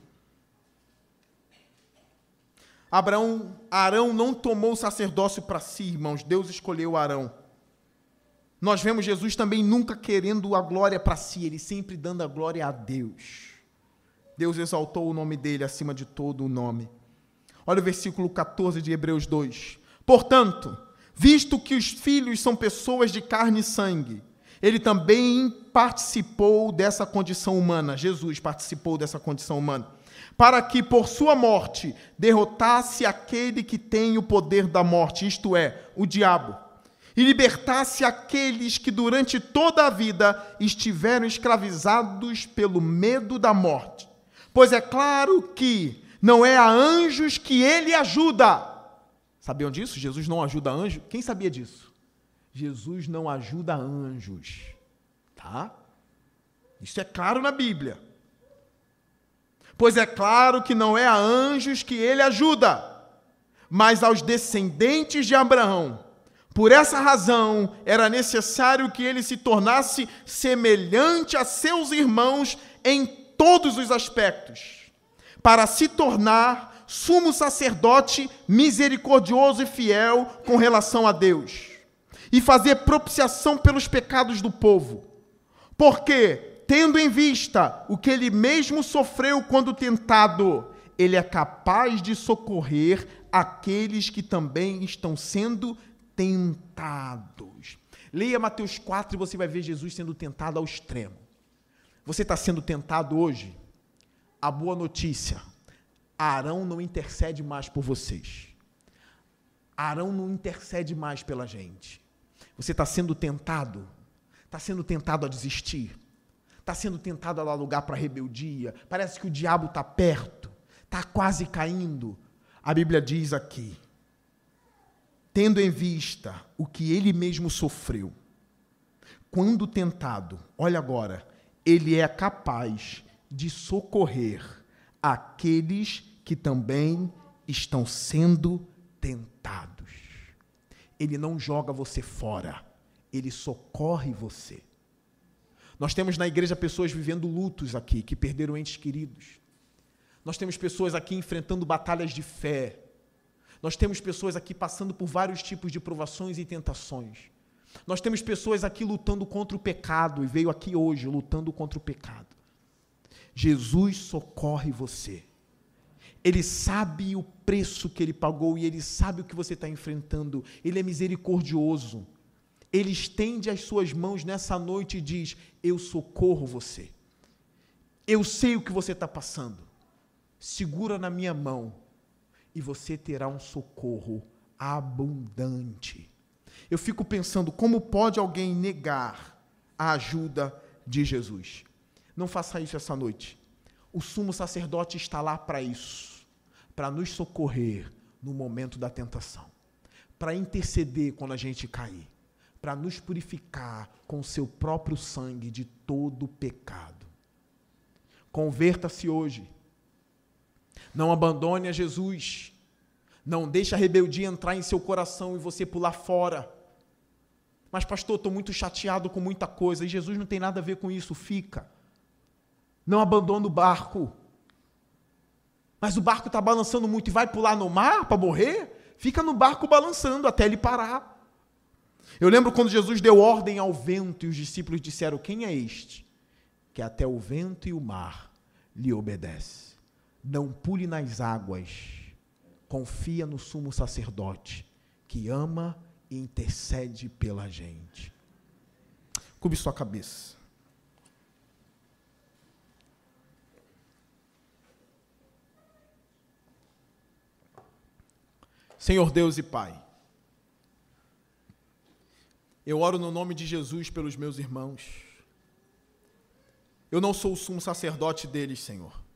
Arão não tomou o sacerdócio para si, irmãos. Deus escolheu Arão. Nós vemos Jesus também nunca querendo a glória para si, ele sempre dando a glória a Deus. Deus exaltou o nome dele acima de todo o nome. Olha o versículo 14 de Hebreus 2. Portanto, visto que os filhos são pessoas de carne e sangue, ele também participou dessa condição humana. Jesus participou dessa condição humana, para que por sua morte derrotasse aquele que tem o poder da morte, isto é, o diabo, e libertasse aqueles que durante toda a vida estiveram escravizados pelo medo da morte. Pois é claro que não é a anjos que ele ajuda. Sabiam disso? Jesus não ajuda anjos. Quem sabia disso? Jesus não ajuda anjos. Tá? Isso é claro na Bíblia. Pois é claro que não é a anjos que ele ajuda, mas aos descendentes de Abraão. Por essa razão, era necessário que ele se tornasse semelhante a seus irmãos em todos os aspectos, para se tornar sumo sacerdote misericordioso e fiel com relação a Deus, e fazer propiciação pelos pecados do povo. Porque, tendo em vista o que ele mesmo sofreu quando tentado, ele é capaz de socorrer aqueles que também estão sendo tentados. Leia Mateus 4 e você vai ver Jesus sendo tentado ao extremo. Você está sendo tentado hoje? A boa notícia: Arão não intercede mais por vocês. Arão não intercede mais pela gente. Você está sendo tentado? Está sendo tentado a desistir? Está sendo tentado a dar lugar para a rebeldia? Parece que o diabo está perto, está quase caindo. A Bíblia diz aqui: tendo em vista o que ele mesmo sofreu, quando tentado, olha agora, ele é capaz de socorrer aqueles que também estão sendo tentados. Ele não joga você fora, ele socorre você. Nós temos na igreja pessoas vivendo lutos aqui, que perderam entes queridos. Nós temos pessoas aqui enfrentando batalhas de fé. Nós temos pessoas aqui passando por vários tipos de provações e tentações. Nós temos pessoas aqui lutando contra o pecado e veio aqui hoje lutando contra o pecado. Jesus socorre você. Ele sabe o preço que Ele pagou e Ele sabe o que você está enfrentando. Ele é misericordioso. Ele estende as suas mãos nessa noite e diz: eu socorro você. Eu sei o que você está passando. Segura na minha mão e você terá um socorro abundante. Eu fico pensando, como pode alguém negar a ajuda de Jesus? Não faça isso essa noite. O sumo sacerdote está lá para isso, para nos socorrer no momento da tentação, para interceder quando a gente cair, para nos purificar com o seu próprio sangue de todo pecado. Converta-se hoje. Não abandone a Jesus. Não deixe a rebeldia entrar em seu coração e você pular fora. Mas, pastor, estou muito chateado com muita coisa. E Jesus não tem nada a ver com isso. Fica. Não abandone o barco. Mas o barco está balançando muito e vai pular no mar para morrer? Fica no barco balançando até ele parar. Eu lembro quando Jesus deu ordem ao vento e os discípulos disseram: quem é este? Que até o vento e o mar lhe obedecem. Não pule nas águas. Confia no sumo sacerdote, que ama e intercede pela gente. Curve sua cabeça. Senhor Deus e Pai, eu oro no nome de Jesus pelos meus irmãos. Eu não sou o sumo sacerdote deles, Senhor.